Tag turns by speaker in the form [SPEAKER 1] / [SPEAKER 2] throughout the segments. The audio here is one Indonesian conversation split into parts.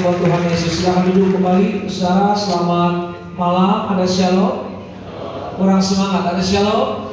[SPEAKER 1] Tuhan Tuhan Yesus. Silakan duduk kembali, saudara. Selamat malam. Ada shalom? Kurang semangat. Ada shalom?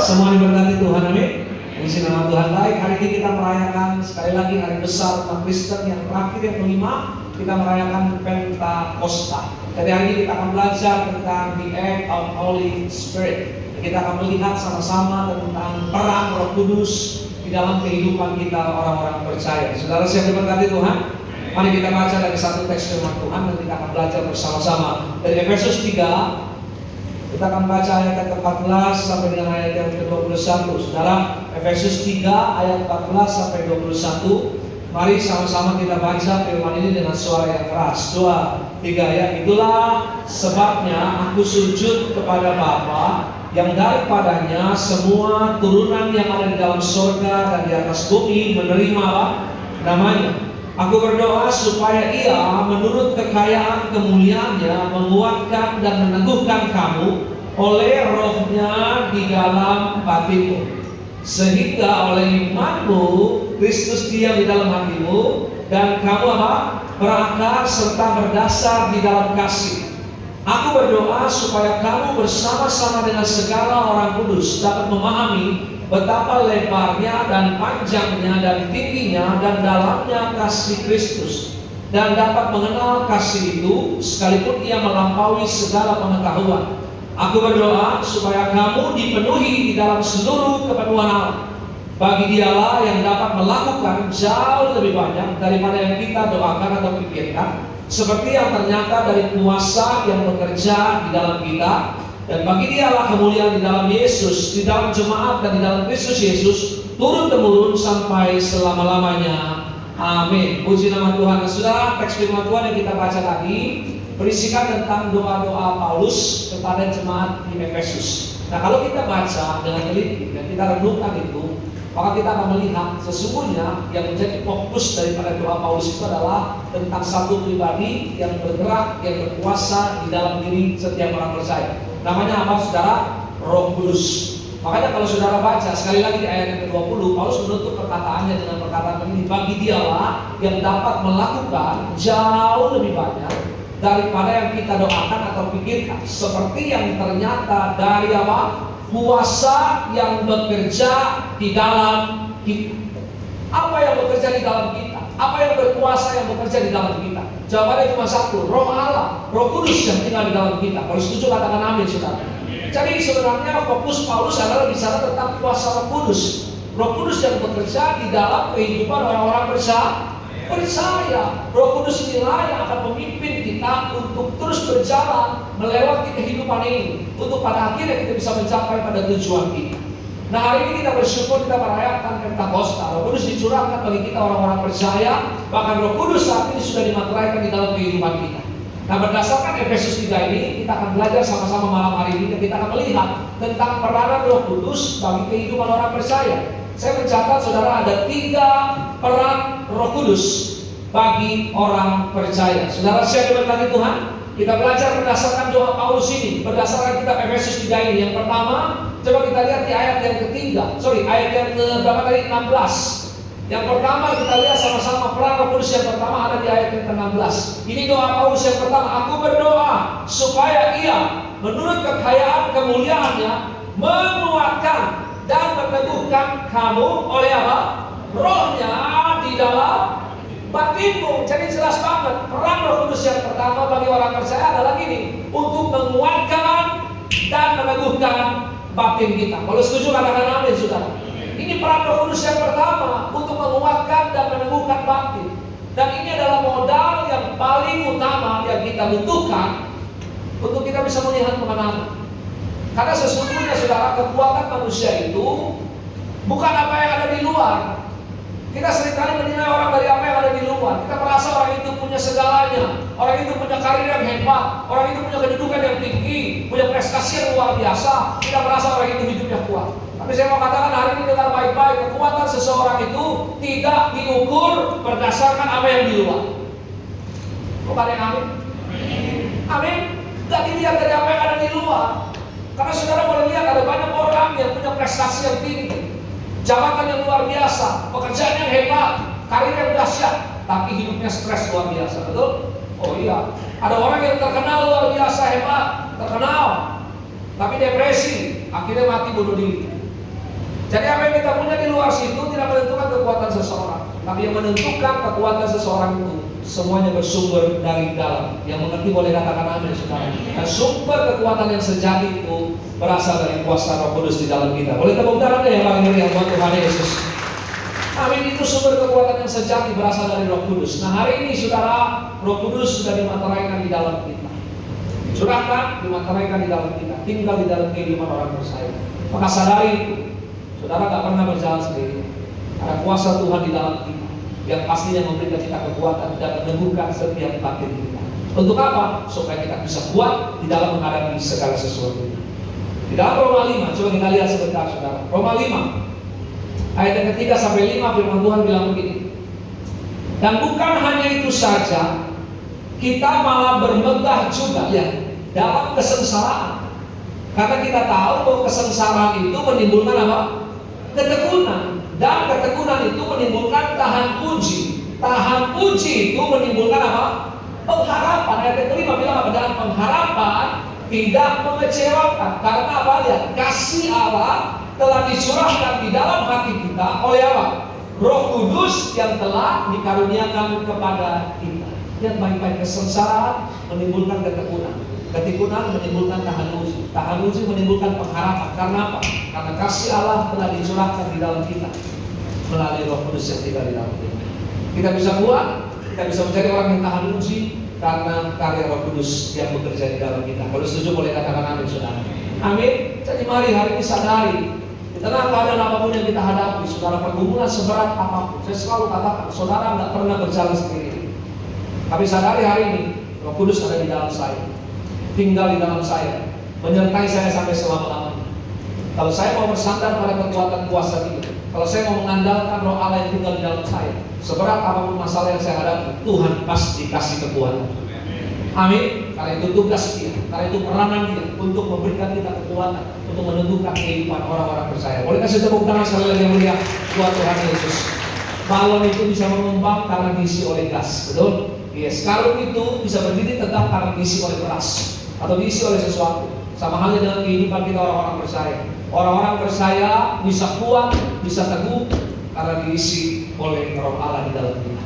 [SPEAKER 1] Semua diberkati Tuhan, amin. Puji nama Tuhan. Baik, hari ini kita merayakan sekali lagi hari besar umat Kristen yang terakhir, yang kelima. Kita merayakan Pentakosta. Jadi hari ini kita akan belajar tentang the act of Holy Spirit. Kita akan melihat sama-sama tentang peran Roh Kudus di dalam kehidupan kita orang-orang percaya. Saudara siap diberkati Tuhan? Mari kita baca dari satu teks firman Tuhan dan kita akan belajar bersama-sama dari Efesus 3. Kita akan baca ayat yang ke-14 sampai dengan ayat yang ke-21. Saudara, Efesus 3 ayat 14 sampai 21. Mari sama-sama kita baca firman ini dengan suara yang keras. 2, 3 ya. Itulah sebabnya aku sujud kepada Bapa, yang daripadanya semua turunan yang ada di dalam surga dan di atas bumi menerima namanya. Aku berdoa supaya Ia menurut kekayaan kemuliaannya menguatkan dan meneguhkan kamu oleh Roh-Nya di dalam batinmu, sehingga oleh imanmu Kristus diam di dalam hatimu dan kamu berakar serta berdasar di dalam kasih. Aku berdoa supaya kamu bersama-sama dengan segala orang kudus dapat memahami betapa lebarnya dan panjangnya dan tingginya dan dalamnya kasih Kristus, dan dapat mengenal kasih itu sekalipun ia melampaui segala pengetahuan. Aku berdoa supaya kamu dipenuhi di dalam seluruh kepenuhan Allah. Bagi Dialah yang dapat melakukan jauh lebih banyak daripada yang kita doakan atau pikirkan, seperti yang ternyata dari kuasa yang bekerja di dalam kita. Dan bagi Dialah kemuliaan di dalam Yesus, di dalam jemaat dan di dalam Kristus Yesus, turun-temurun sampai selama-lamanya. Amin. Puji nama Tuhan. Saudara, teks firman Tuhan yang kita baca tadi berisikan tentang doa-doa Paulus kepada jemaat di Efesus. Nah, kalau kita baca dengan teliti dan kita renungkan itu, maka kita akan melihat sesungguhnya yang menjadi fokus daripada doa Paulus itu adalah tentang satu pribadi yang bergerak, yang berkuasa di dalam diri setiap orang percaya. Namanya apa, saudara? Roh Kudus. Makanya kalau saudara baca sekali lagi di ayat yang ke-20, Paulus menutup perkataannya dengan perkataan ini, bagi Dialah yang dapat melakukan jauh lebih banyak daripada yang kita doakan atau pikirkan, seperti yang ternyata dari kuasa yang bekerja di dalam kita. Apa yang bekerja di dalam kita? Apa yang berkuasa yang bekerja di dalam kita? Jawabannya cuma satu, Roh Allah, Roh Kudus yang tinggal di dalam kita. Kalau setuju katakan amin, saudara. Jadi sebenarnya fokus Paulus adalah bicara tentang kuasa Roh Kudus. Roh Kudus yang bekerja di dalam kehidupan orang-orang percaya. Roh Kudus inilah yang akan memimpin kita untuk terus berjalan melewati kehidupan ini, untuk pada akhirnya kita bisa mencapai pada tujuan kita. Nah, hari ini kita bersyukur kita merayakan Pentakosta. Roh Kudus dicurahkan bagi kita orang-orang percaya. Bahkan Roh Kudus saat ini sudah dimateraikan di dalam kehidupan kita. Nah, berdasarkan Efesus 3 ini, kita akan belajar sama-sama malam hari ini, dan kita akan melihat tentang peranan Roh Kudus bagi kehidupan orang percaya. Saya mencatat, saudara, ada 3 peran Roh Kudus bagi orang percaya. Saudara siap diberkati Tuhan? Kita belajar berdasarkan doa Paulus ini, berdasarkan kitab Efesus 3 ini. Yang pertama, coba kita lihat di ayat yang ayat yang berapa tadi? 16. Yang pertama kita lihat sama-sama peran Roh Kudus yang pertama ada di ayat yang ke-16. Ini doa Paulus yang pertama. Aku berdoa supaya Ia menurut kekayaan kemuliaannya menguatkan dan meneguhkan kamu oleh apa? Roh-Nya di dalam batinmu. Jadi jelas banget peran Roh Kudus yang pertama bagi orang percaya adalah ini, untuk menguatkan dan meneguhkan batin kita. Kalau setuju katakan amin, saudara. Ini peran Roh Kudus yang pertama, untuk menguatkan dan meneguhkan batin. Dan ini adalah modal yang paling utama yang kita butuhkan untuk kita bisa melihat kemenangan. Karena sesungguhnya, saudara, kekuatan manusia itu bukan apa yang ada di luar. Kita seringkali menilai orang dari apa yang ada di luar. Kita merasa orang itu punya segalanya, orang itu punya karir yang hebat, orang itu punya kedudukan yang tinggi, punya prestasi yang luar biasa. Kita merasa orang itu hidupnya kuat. Tapi saya mau katakan hari ini dengar baik-baik, kekuatan seseorang itu tidak diukur berdasarkan apa yang di luar. Kok ada yang amin? Amin. Tidak dilihat dari apa yang ada di luar. Karena saudara boleh lihat ada banyak orang yang punya prestasi yang tinggi, jabatan yang luar biasa, pekerjaan yang hebat, karir yang dahsyat. tapi hidupnya stres luar biasa, betul? Oh iya, ada orang yang terkenal luar biasa hebat, terkenal, tapi depresi, akhirnya mati bunuh diri. Jadi apa yang kita punya di luar situ tidak menentukan kekuatan seseorang, tapi yang menentukan kekuatan seseorang itu semuanya bersumber dari dalam. Yang mengerti boleh katakan amin, saudara. Dan sumber kekuatan yang sejati itu berasal dari kuasa Roh Kudus di dalam kita. Boleh tepuk tangan yang paling meriah buat Tuhan Yesus. Amin. Itu sumber kekuatan yang sejati berasal dari Roh Kudus. Nah, hari ini saudara, Roh Kudus sudah dimateraikan di dalam kita. Curahkan, dimateraikan di dalam kita, tinggal di dalam kehidupan orang percaya. Maka sadari itu, saudara tak pernah berjalan sendiri. Ada kuasa Tuhan di dalam kita yang pastinya memberikan kita kekuatan dan meneguhkan setiap batin kita. Untuk apa? Supaya kita bisa kuat di dalam menghadapi segala sesuatu. Di dalam Roma 5, coba kita lihat sebentar, saudara. Roma 5 ayat yang ketiga sampai 5, firman Tuhan bilang begini. Dan bukan hanya itu saja, kita malah bermegah juga ya dalam kesengsaraan. Karena kita tahu bahwa kesengsaraan itu menimbulkan apa? Ketekunan. Dan ketekunan itu menimbulkan tahan puji. Tahan puji itu menimbulkan apa? Pengharapan. Ayat yang kelima bilang apa? Dan pengharapan tidak mengecewakan. Karena apa? Ya, kasih Allah telah dicurahkan di dalam hati kita oleh apa? Roh Kudus yang telah dikaruniakan kepada kita. Lihat baik-baik, kesengsaraan menimbulkan ketekunan. Ketekunan menimbulkan tahan uji. Tahan uji menimbulkan pengharapan. Karena apa? Karena kasih Allah telah dicurahkan di dalam kita melalui Roh Kudus yang tinggal di dalam kita. Kita bisa kuat, kita bisa menjadi orang yang tahan uji karena karya Roh Kudus yang bekerja di dalam kita. Kalau setuju boleh katakan amin, saudara. Amin. Jadi mari hari ini sadari, di tengah keadaan apapun yang kita hadapi, saudara, pergumulan seberat apapun, saya selalu katakan, saudara nggak pernah berjalan sendiri. Tapi sadari hari ini, Roh Kudus ada di dalam saya, tinggal di dalam saya, menyertai saya sampai selama-lamanya. Kalau saya mau bersandar pada kekuatan kuasa itu, kalau saya mau mengandalkan Roh Allah yang tinggal di dalam saya, seberat apapun masalah yang saya hadapi, Tuhan pasti kasih kekuatan. Amin. Karena itu tugas Dia, karena itu peranan Dia untuk memberikan kita kekuatan, untuk menentukan kehidupan orang-orang percaya. Boleh kasih tepuk tangan sekali lagi yang mulia buat Tuhan Yesus. Balon itu bisa mengembang karena diisi oleh gas, betul? Yes. Karung itu bisa berdiri tetap karena diisi oleh beras atau diisi oleh sesuatu. Sama halnya dengan kehidupan kita orang-orang percaya. Orang-orang percaya bisa kuat, bisa teguh karena diisi oleh Roh Allah di dalam kita.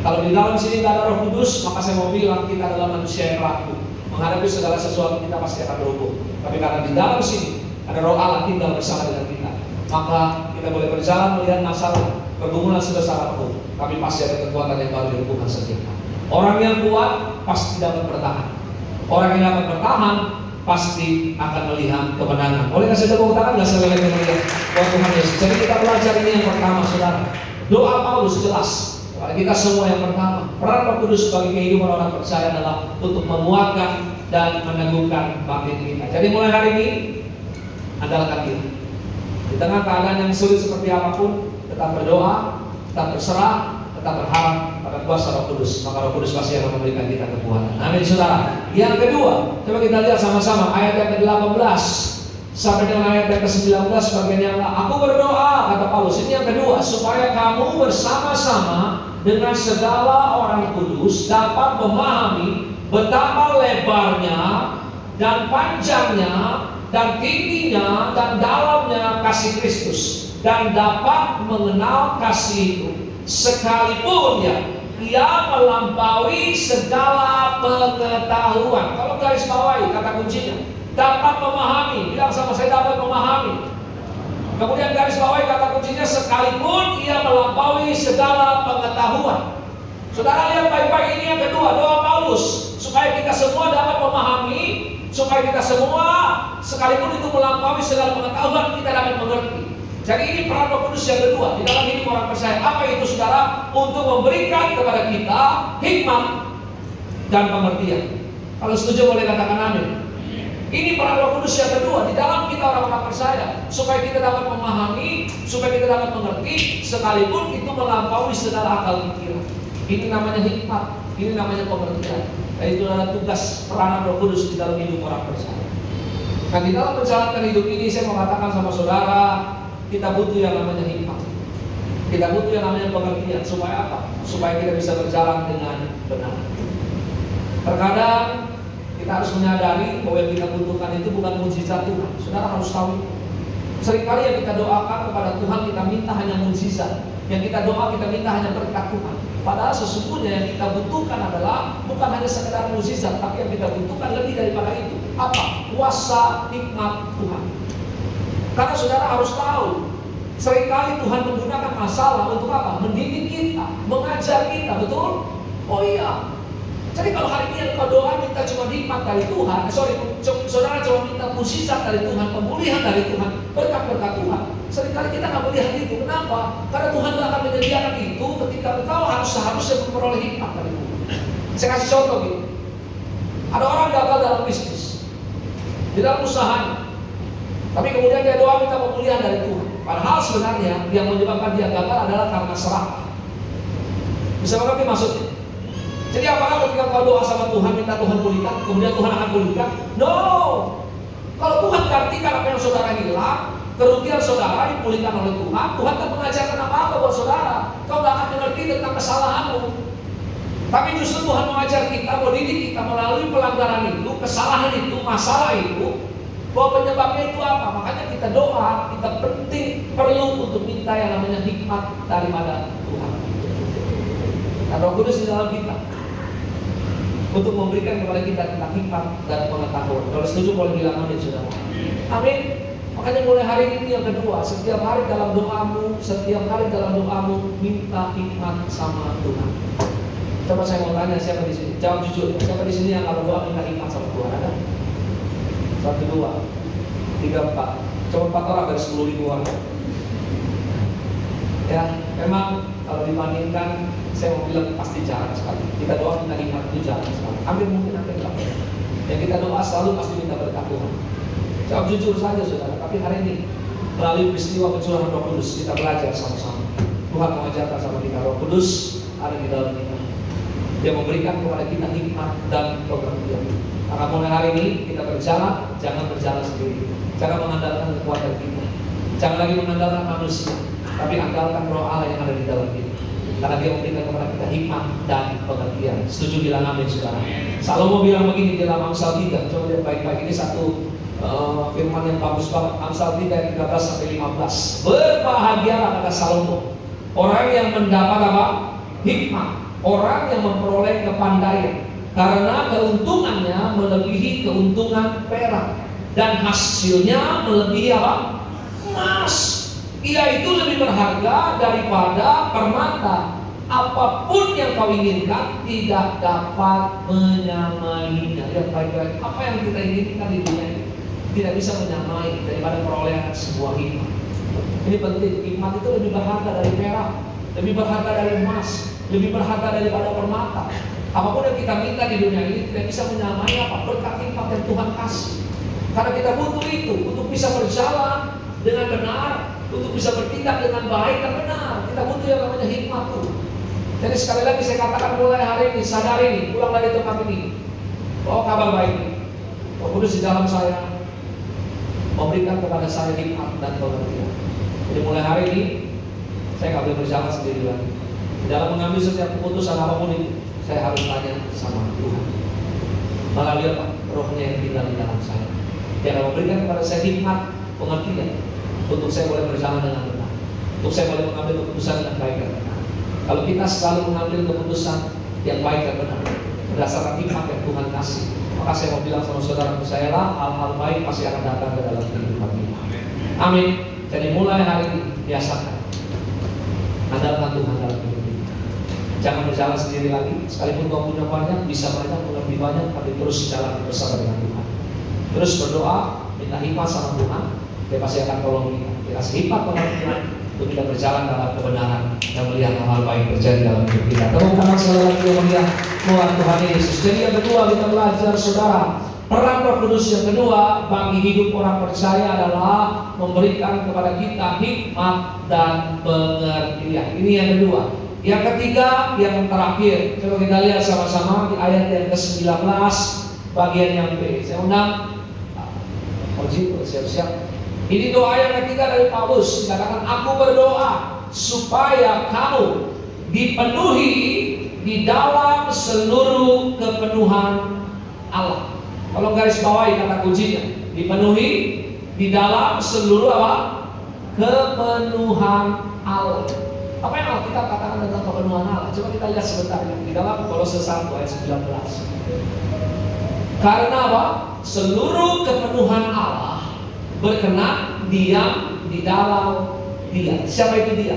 [SPEAKER 1] Kalau di dalam sini tidak ada Roh Kudus, maka saya mau bilang kita adalah manusia yang rapuh. Menghadapi segala sesuatu kita pasti akan roboh. Tapi karena di dalam sini ada Roh Allah tinggal bersama dengan kita, maka kita boleh berjalan melihat masalah pergumulan sebesar apapun, tapi pasti ada kekuatan yang baru di hubungan setia. Orang yang kuat pasti dapat bertahan. Orang yang dapat bertahan pasti akan melihat kemenangan. Boleh kasih tepuk tangan nggak sekali lagi melihat buat Tuhan Yesus. Jadi kita belajar ini yang pertama, saudara. Doa Paulus jelas kepada kita semua. Yang pertama, peran Roh Kudus bagi kehidupan orang percaya adalah untuk menguatkan dan meneguhkan batin kita. Jadi mulai hari ini andalkan Dia. Di tengah keadaan yang sulit seperti apapun, tetap berdoa, tetap berserah, tetap berharap pada kuasa Roh Kudus. Maka Roh Kudus pasti akan memberikan kita kekuatan. Amin, saudara. Yang kedua, coba kita lihat sama-sama ayat yang ke-18 sampai dengan ayat yang ke-19 bagian yang aku berdoa, kata Paulus. Ini yang kedua, supaya kamu bersama-sama dengan segala orang kudus dapat memahami betapa lebarnya dan panjangnya dan tingginya dan dalamnya kasih Kristus, dan dapat mengenal kasih itu, sekalipun ya Ia melampaui segala pengetahuan. Kalau garis bawahi kata kuncinya, dapat memahami. Bilang sama saya, dapat memahami. Kemudian garis bawahi kata kuncinya, sekalipun Ia melampaui segala pengetahuan. Saudara lihat baik-baik, ini yang kedua, doa Paulus, supaya kita semua dapat memahami, supaya kita semua sekalipun itu melampaui segala pengetahuan, kita dapat mengerti. Jadi ini peran Roh Kudus yang kedua di dalam hidup orang percaya. Apa itu, saudara? Untuk memberikan kepada kita hikmat dan pengertian. Kalau setuju boleh katakan amin. Ini peran Roh Kudus yang kedua di dalam kita orang-orang percaya, supaya kita dapat memahami, supaya kita dapat mengerti, sekalipun itu melampaui segala akal pikiran. Ini namanya hikmat, ini namanya pengertian. Dan itu adalah tugas peranan Roh Kudus di dalam hidup orang percaya. Nah, di dalam menjalankan hidup ini, saya mau katakan sama saudara, kita butuh yang namanya hikmat. Kita butuh yang namanya pengertian. Supaya apa? Supaya kita bisa berjalan dengan benar. Terkadang kita harus menyadari bahwa yang kita butuhkan itu bukan mukjizat Tuhan. Saudara harus tahu. Seringkali yang kita doakan kepada Tuhan, kita minta hanya mukjizat. Yang kita doa, kita minta hanya berkat Tuhan. Padahal sesungguhnya yang kita butuhkan adalah bukan hanya sekedar mukjizat, tapi yang kita butuhkan lebih daripada itu. Apa? Kuasa hikmat Tuhan. Karena saudara harus tahu, seringkali Tuhan menggunakan masalah untuk apa? Mendidik kita, mengajar kita, betul? Oh iya. Jadi kalau hari ini yang kau doa minta cuma hikmat dari Tuhan, saudara cuma minta mukjizat dari Tuhan, pemulihan dari Tuhan, berkat-berkat Tuhan. Seringkali kita nggak melihat itu. Kenapa? Karena Tuhan tidak akan menyediakan itu ketika engkau seharusnya memperoleh hikmat dari Tuhan. Saya kasih contoh gitu. Ada orang gagal dalam bisnis, di dalam usahanya, tapi kemudian dia doa minta pemulihan dari Tuhan. Padahal sebenarnya yang menyebabkan dia gagal adalah karena serakah. Bisa mengerti maksudnya? Jadi apakah ketika kau doa sama Tuhan minta Tuhan pulihkan, kemudian Tuhan akan pulihkan? No. Kalau Tuhan gantikan apa yang saudara hilang, kerugian saudara dipulihkan oleh Tuhan, Tuhan tak mengajarkan apa-apa buat saudara. Kau gak akan mengerti tentang kesalahanmu. Tapi justru Tuhan mengajar kita, mendidik kita melalui pelanggaran itu, kesalahan itu, masalah itu, bahwa penyebabnya itu apa. Makanya kita doa, kita perlu untuk minta yang namanya hikmat daripada Tuhan. Nah, Roh Kudus di dalam kita untuk memberikan kepada kita tentang hikmat dan pengetahuan. Kalau setuju boleh bilang amin, saudara. Amin. Makanya mulai hari ini yang kedua, setiap hari dalam doamu, minta hikmat sama Tuhan. Coba saya mau tanya, siapa di sini? Jawab jujur. Siapa di sini yang kalau doa minta hikmat sama Tuhan? Ada? 1, 2, 3, 4. Coba 4 orang dari 10.000 orang. Ya, memang kalau dibandingkan, saya mau bilang pasti jarang sekali. Kita doa minta hikmat itu jarang sekali. Hampir mungkin hampir enggak. Yang kita doa selalu pasti minta berkat Tuhan. Jawab jujur saja, saudara. Tapi hari ini melalui peristiwa pencurahan Roh Kudus kita belajar sama-sama. Tuhan mengajarkan sama kita, Roh Kudus ada di dalam kita. Dia memberikan kepada kita hikmat dan pengertian. Maka mulai hari ini kita berjalan, jangan berjalan sendiri. Jangan mengandalkan kekuatan kita. Jangan lagi mengandalkan manusia, tapi andalkan Roh Allah yang ada di dalam kita. Karena dia memberikan kepada kita hikmat dan pengertian. Setuju bilang amin, saudara. Salomo bilang begini di dalam Amsal 3. Coba lihat baik-baik, ini satu firman yang bagus banget. Amsal 3 ayat 13-15. Berbahagialah, kata Salomo, orang yang mendapat apa? Hikmat. Orang yang memperoleh kepandaian, karena keuntungannya melebihi keuntungan perak, dan hasilnya melebihi apa? Emas. Ia itu lebih berharga daripada permata. Apapun yang kau inginkan tidak dapat menyamainya. Lihat baik-baik, apa yang kita inginkan di dunia ini tidak bisa menyamai daripada perolehan sebuah hikmat. Ini penting. Hikmat itu lebih berharga dari perak, lebih berharga dari emas, lebih berharga daripada permata. Apapun yang kita minta di dunia ini tidak bisa menyamai apa? Berkat hikmat yang Tuhan kasih. Karena kita butuh itu untuk bisa berjalan dengan benar, untuk bisa bertindak dengan baik dan benar. Kita butuh yang namanya hikmat Tuhan. Jadi sekali lagi saya katakan, mulai hari ini, sadari ini, pulang dari tempat ini, bahwa kabar baik ini, Roh Kudus di dalam saya memberikan kepada saya hikmat dan pengertian. Jadi mulai hari ini saya nggak boleh berjalan sendiri lagi. Dalam mengambil setiap keputusan apapun itu, saya harus tanya sama Tuhan. Melalui apa? Rohnya yang tinggal di dalam saya. Dia akan memberikan kepada saya hikmat, pengertian, untuk saya boleh berjalan dengan benar, untuk saya boleh mengambil keputusan yang baik dan benar. Kalau kita selalu mengambil keputusan yang baik dan benar berdasarkan hikmat yang Tuhan kasih, maka saya mau bilang sama saudara saya lah, hal-hal baik pasti akan datang ke dalam kehidupan kita. Amin. Jadi mulai hari ini biasakan andalkan Tuhan dalam hidup kita. Jangan berjalan sendiri lagi. Sekalipun kau punya banyak, bisa banyak, lebih banyak, tapi terus jalan bersama dengan Tuhan. Terus berdoa, minta hikmat sama Tuhan. Dia pasti akan tolong kita. Dia kasih hikmat pengertian untuk kita berjalan dalam kebenaran dan melihat hal-hal baik terjadi dalam hidup kita. Tepuk tangan sekali lagi yang melihat Tuhan Yesus. Jadi yang kedua kita belajar, saudara, peran Roh Kudus yang kedua bagi hidup orang percaya adalah memberikan kepada kita hikmat dan pengertian. Ini yang kedua. Yang ketiga, yang terakhir, coba kita lihat sama-sama di ayat yang ke-19 bagian yang B. Saya undang Oji, siap-siap. Ini doa yang ketiga dari Paulus. Dikatakan, aku berdoa supaya kamu dipenuhi di dalam seluruh kepenuhan Allah. Kalau garis bawahi kata kuncinya, dipenuhi di dalam seluruh apa? Kepenuhan Allah. Apa yang Alkitab katakan tentang kepenuhan Allah? Coba kita lihat sebentar ya, di dalam Kolose 1 ayat 19. Karena apa? Seluruh kepenuhan Allah berkenan diam di dalam Dia. Siapa itu Dia?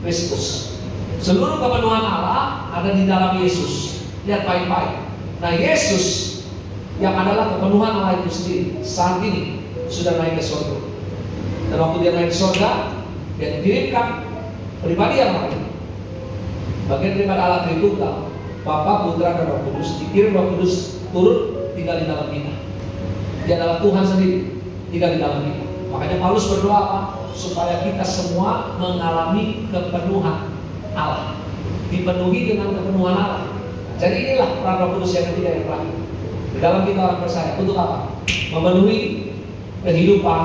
[SPEAKER 1] Kristus. Seluruh kepenuhan Allah ada di dalam Yesus. Lihat baik-baik. Nah, Yesus yang adalah kepenuhan Allah itu sendiri saat ini sudah naik ke surga. Dan waktu dia naik ke surga, dia dikirimkan pribadi yang lain. Bagian daripada Allah Tritunggal, Bapa, Putra, dan Roh Kudus. Dikirim Roh Kudus turun tinggal di dalam kita. Dia adalah Tuhan sendiri tinggal di dalam kita. Makanya Paulus berdoa apa? Supaya kita semua mengalami kepenuhan Allah, dipenuhi dengan kepenuhan Allah. Jadi inilah peran Roh Kudus yang ketiga yang terakhir di dalam kita orang percaya. Untuk apa? Memenuhi kehidupan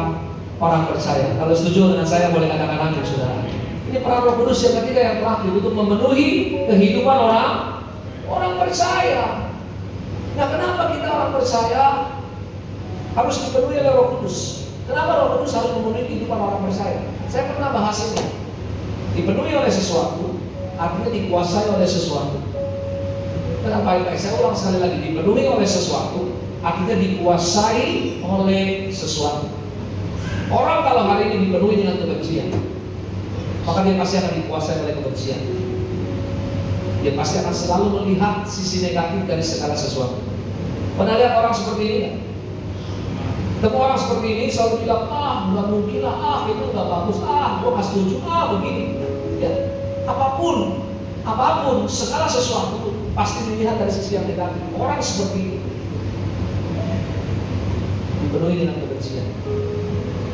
[SPEAKER 1] orang percaya. Kalau setuju dengan saya boleh katakan amin, saudara. Ini peran Roh Kudus yang ketiga yang terakhir untuk memenuhi kehidupan orang percaya. Nah, kenapa kita orang percaya harus dipenuhi oleh Roh Kudus? Kenapa Roh Kudus harus memenuhi kehidupan orang percaya? Saya pernah bahas ini. Dipenuhi oleh sesuatu artinya dikuasai oleh sesuatu. Dengan baik-baik, saya ulang sekali lagi. Dipenuhi oleh sesuatu artinya dikuasai oleh sesuatu. Orang kalau hari ini dipenuhi dengan kebencian, maka dia pasti akan dikuasai oleh kebencian. Dia pasti akan selalu melihat sisi negatif dari segala sesuatu. Pernah lihat orang seperti ini kan? Ketemu orang seperti ini selalu bilang, nggak mungkin lah, itu nggak bagus, gue nggak setuju, begini. Ya, apapun, segala sesuatu pasti dilihat dari sisi yang negatif. Orang seperti ini dipenuhi dengan kebencian.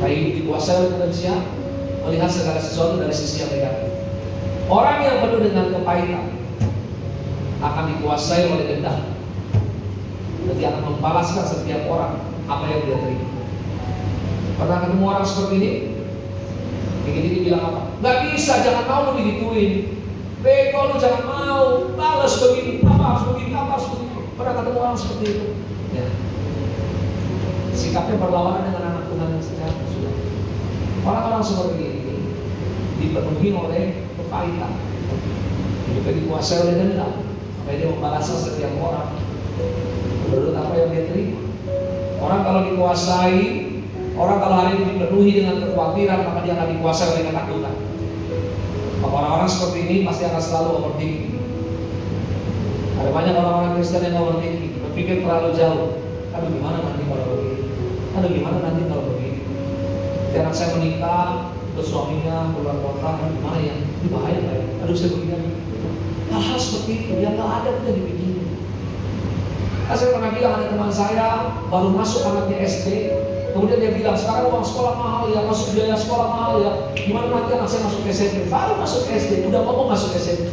[SPEAKER 1] Baik dikuasai oleh kebencian, melihat segala sesuatu dari sisi yang negatif. Orang yang penuh dengan kepahitan akan dikuasai oleh dendam. Jadi akan membalaskan setiap orang apa yang dia terima. Pernah ketemu orang seperti ini? Dikit-dikit bilang apa? Gak bisa, jangan mau lu digituin. Bego lu, jangan mau. Balas begini, apa harus begini. Pernah ketemu orang seperti itu? Ya. Sikapnya berlawanan dengan anak Tuhan yang sejati. Orang-orang seperti ini dipenuhi oleh kepahitan, juga dikuasai oleh dendam. Supaya dia membalaskan setiap orang menurut apa yang dia terima. Orang kalau dikuasai, orang kalau hari ini dipenuhi dengan kekhawatiran, maka dia akan dikuasai oleh ketakutan. Maka orang-orang seperti ini pasti akan selalu overthinking. Ada banyak orang-orang Kristen yang overthinking, berpikir terlalu jauh. Aduh gimana nanti kalau begini? Aduh gimana nanti kalau begini? Anak saya menikah, terus suaminya keluar kota, gimana ya? Ini bahaya nggak ya? Aduh saya begini. Hal-hal seperti itu yang nggak ada kita dipikirin. Saya pernah bilang ada teman saya baru masuk anaknya SD, kemudian dia bilang sekarang uang sekolah mahal ya, masuk biaya sekolah mahal ya, gimana nanti anak saya masuk SMP? Baru masuk SD, udah ngomong masuk SMP.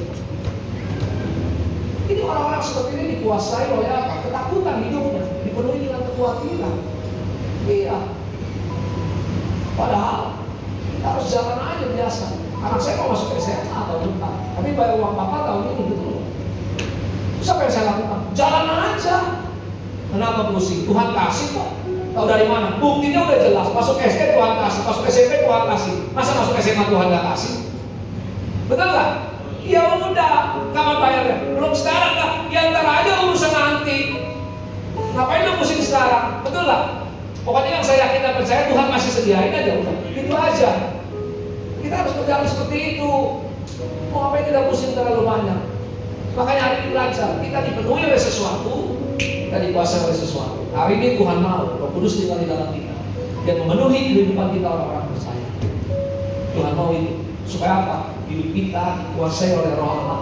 [SPEAKER 1] Ini orang-orang seperti ini dikuasai oleh apa? Ketakutan hidupnya, dipenuhi dengan kekhawatiran. Iya. Padahal kita harus jalan aja biasa. Anak saya mau masuk SMA atau bukan, tapi bayar uang papa tahun ini betul. Siapa yang saya lakukan? Jalan aja. Kenapa pusing? Tuhan kasih kok. Tahu dari mana? Buktinya udah jelas. Masuk SD Tuhan kasih, masuk SMP Tuhan kasih. Masa masuk SMA Tuhan nggak kasih? Betul nggak? Ya udah. Kapan bayarnya? Belum sekarang lah. Ya ntar aja urusan nanti. Ngapain lu pusing sekarang? Betul nggak? Pokoknya yang saya yakin dan percaya Tuhan masih sediain aja udah. Itu aja. Kita harus berjalan seperti itu. Mau ngapain kita pusing terlalu banyak? Makanya hari ini belajar, kita dipenuhi oleh sesuatu, kita dikuasai oleh sesuatu. Hari ini Tuhan mau, Roh Kudus tinggal di dalam kita, dan memenuhi kehidupan kita orang-orang percaya. Tuhan mau itu, supaya apa? Hidup kita dikuasai oleh Roh Allah,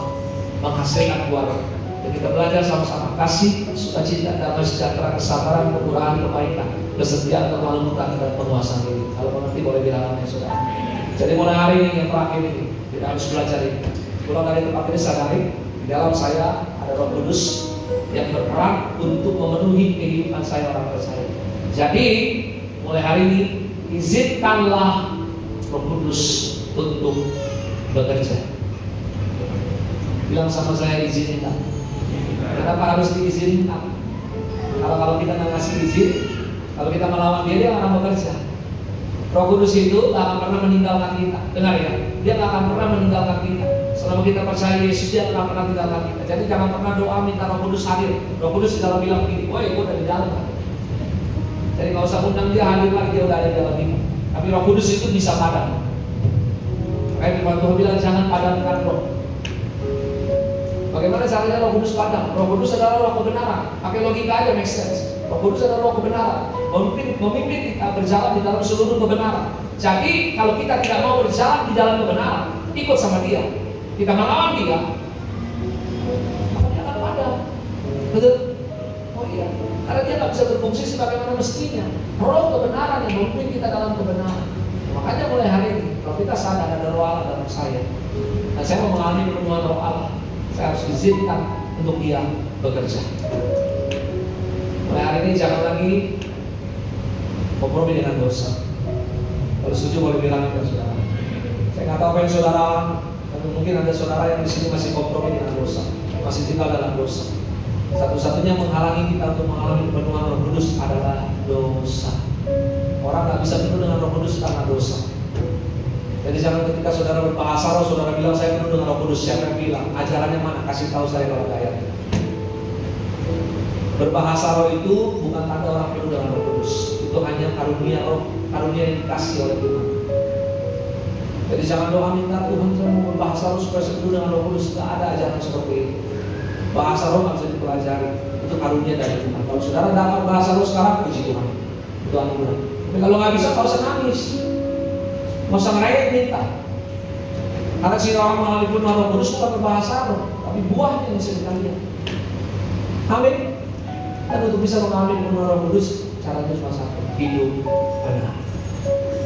[SPEAKER 1] menghasilkan buah roh. Dan kita belajar sama-sama kasih, sukacita, damai sejahtera, kesabaran, kemurahan, kebaikan, kesetiaan, kemaluan, dan penguasaan diri. Kalau mengerti boleh bilang amin, saudara. Jadi mulai hari ini yang terakhir ini, kita harus belajar ini. Pulang dari tempat ini sadari, di dalam saya ada Roh Kudus yang berperan untuk memenuhi kehidupan saya orang percaya. Jadi mulai hari ini izinkanlah Roh Kudus untuk bekerja. Bilang sama saya, izinkan. Kenapa harus diizinkan? Kalau kita nggak ngasih izin, kalau kita melawan dia akan bekerja. Roh Kudus itu tak akan pernah meninggalkan kita. Dengar ya, dia nggak akan pernah meninggalkan kita. Selama kita percaya Yesus, dia akan pernah meninggalkan kita. Jadi jangan pernah doa minta Roh Kudus hadir. Roh Kudus di dalam bilang begini, woi, gue udah di dalam. Jadi nggak usah undang dia hadir lagi, dia udah ada di dalam kita. Tapi Roh Kudus itu bisa padam. Kayak firman Tuhan bilang, jangan padamkan roh. Bagaimana caranya Roh Kudus padam? Roh Kudus adalah roh kebenaran. Pakai logika aja, make sense. Roh Kudus adalah roh kebenaran. Memimpin kita berjalan di dalam seluruh kebenaran. Jadi kalau kita tidak mau berjalan di dalam kebenaran, ikut sama dia, kita melawan dia, maka dia akan padam. Betul? Oh iya. Karena dia tidak bisa berfungsi sebagaimana mestinya. Roh kebenaran yang memimpin kita dalam kebenaran. Makanya mulai hari ini, kalau kita sadar ada roh Allah dalam saya, dan saya mau mengalami penuhan roh Allah, saya harus izinkan untuk dia bekerja. Mulai hari ini jangan lagi kompromi dengan dosa. Kalau setuju boleh bilang ke saudara. Saya nggak tahu apa yang saudara, tapi mungkin ada saudara yang di sini masih kompromi dengan dosa, masih tinggal dalam dosa. Satu-satunya menghalangi kita untuk mengalami penuhan Roh Kudus adalah dosa. Orang nggak bisa penuh dengan Roh Kudus karena dosa. Jadi jangan ketika saudara berbahasa roh, saudara bilang saya penuh dengan Roh Kudus. Siapa yang bilang? Ajarannya mana? Kasih tahu saya kalau ada ayat. Berbahasa roh itu bukan tanda orang penuh dengan Roh Kudus. Itu hanya karunia roh, karunia yang dikasih oleh Tuhan. Jadi jangan doa minta Tuhan saya mau berbahasa roh supaya saya penuh dengan Roh Kudus. Tidak ada ajaran seperti itu. Bahasa roh nggak bisa dipelajari. Itu karunia dari Tuhan. Kalau saudara dapat bahasa roh sekarang, puji Tuhan. Itu anugerah. Tapi kalau nggak bisa, nggak usah nangis. Nggak usah ngerayat minta. Karena si orang mengalami penuh Roh Kudus bukan berbahasa roh, tapi buahnya yang bisa kita lihat. Amin. Dan untuk bisa mengalami penuh Roh Kudus, caranya cuma satu, hidup benar.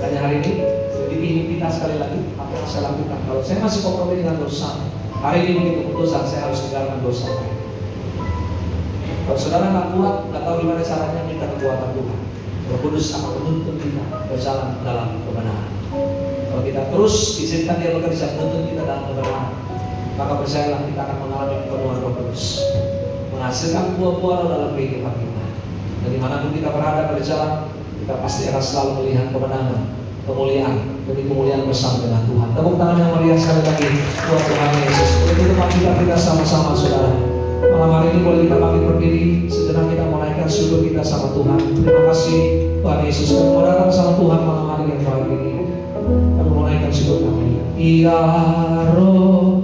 [SPEAKER 1] Dan hari ini, sedikit kita sekali lagi, apa yang saya lakukan? Kalau saya masih kompromi dengan dosa, hari ini begitu keputusan saya harus tinggalkan dosa. Kalau saudara nggak kuat, nggak tahu gimana caranya, minta kekuatan Tuhan. Roh Kudus akan menuntun kita berjalan dalam kebenaran. Kalau kita terus izinkan dia bekerja, menuntun kita dalam kebenaran, maka percayalah kita akan mengalami penuhan Roh Kudus, menghasilkan buah-buah roh dalam kehidupan kita. Dan dimanapun kita berada berjalan, kita pasti akan selalu melihat kemenangan, kemuliaan, demi kemuliaan bersama dengan Tuhan. Tepuk tangan yang meriah sekali lagi buat Tuhan Yesus. Untuk tempat kita sama-sama saudara. Malam hari ini boleh kita pamit berdiri, sejenak kita menaikkan syukur kita sama Tuhan. Terima kasih Tuhan Yesus. Kami mau datang sama Tuhan malam hari yang baik ini. Kami mau naikkan syukur kami. Ya Roh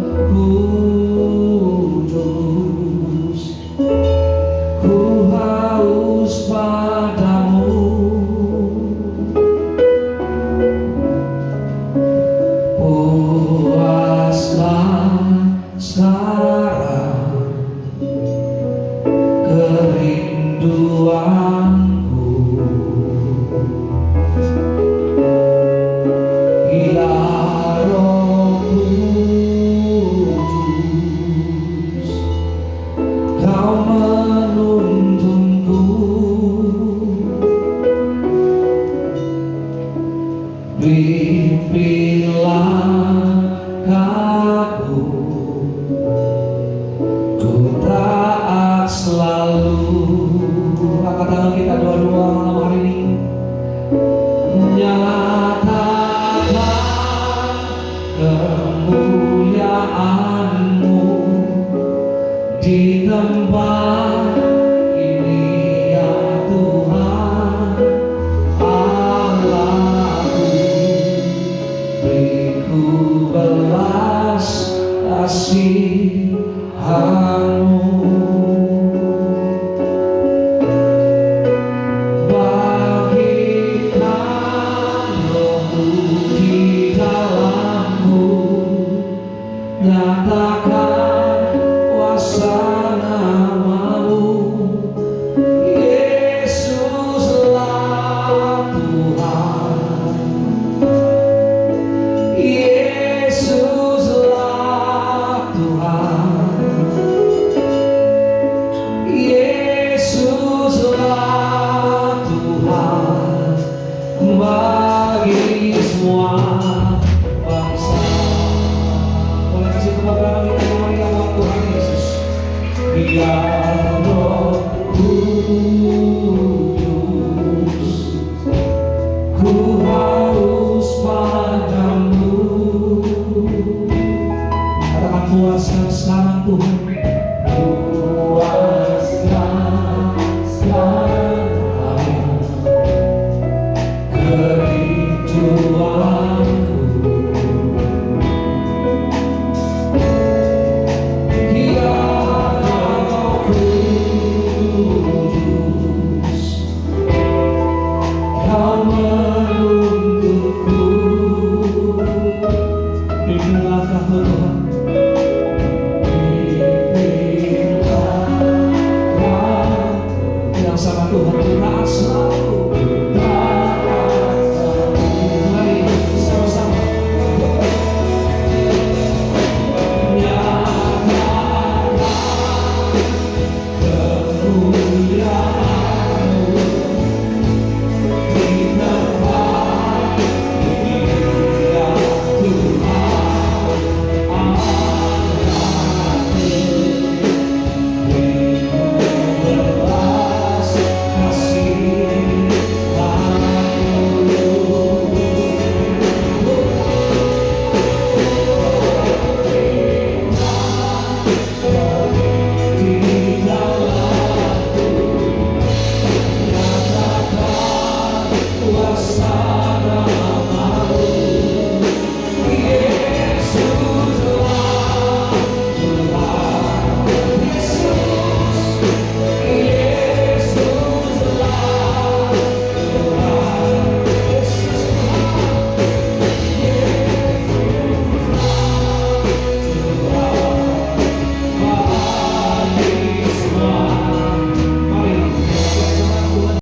[SPEAKER 1] Kudus, ku haus padamu. Puaslah sekarang kerinduanku. Ya Roh Kudus, Kau menuntunku. Pimpinlah aku, ku taat selalu. Angkat tangan kita dua-dua malam hari ini. Nyatakan kemuliaan-Mu di tempat